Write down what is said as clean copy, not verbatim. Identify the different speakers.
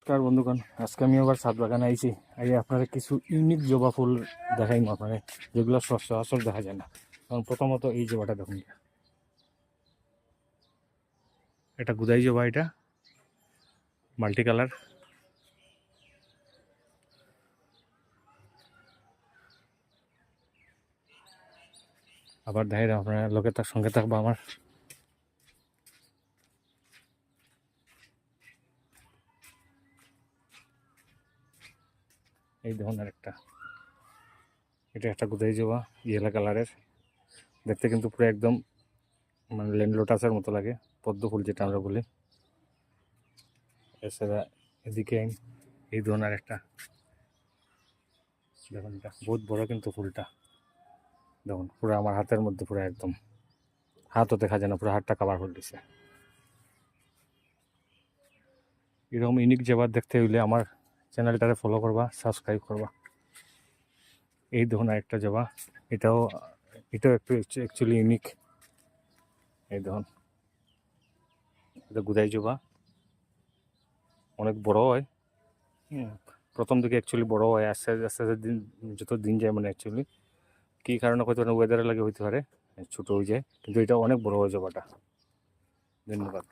Speaker 1: নমস্কার বন্ধুগণ, আজকে আমি আবার ছাদ বাগানে আইছি। আপনারা কিছু ইউনিক জবা ফুল দেখাইম আপনারা, যেগুলো সচরাচর দেখা যায় না। কারণ প্রথমত এই জবাটা দেখুন, এটা গুদাই জবা, এটা মাল্টি কালার। আবার দেখাই আপনারা, লোকে তার সঙ্গে থাকবো আমার। এই দেখুন আরেকটা, এটা একটা গুদাই জবা, ইয়েলো কালারের। দেখতে কিন্তু পুরো একদম মানে লেন লোটাসের মতো লাগে, পদ্ম ফুল যেটা আমরা বলি। এছাড়া এদিকে এই ধরনের একটা দেখুন, এটা বহুত বড় কিন্তু ফুলটা। দেখুন পুরো আমার হাতের মধ্যে, পুরো একদম হাতও দেখা যায় না, পুরো হাতটা কাভার করে দিছে। এরকম ইউনিক জবা দেখতে হইলে আমার চ্যানেলটারে ফলো করবা, সাবস্ক্রাইব করবা। এই দেখুন আরেকটা জবা, এটাও একটু অ্যাকচুয়ালি ইউনিক। এই দেখুন, এটা গুদাই জবা, অনেক বড় হয়। প্রথম দিকে অ্যাকচুয়ালি বড় হয়, আস্তে আস্তে আস্তে দিন যত দিন যায়, মানে অ্যাকচুয়ালি কী কারণে হয়তো ওয়েদারের লাগে হইতে পারে ছোটো হয়ে যায়, কিন্তু এটা অনেক বড় হয় জবাটা। ধন্যবাদ।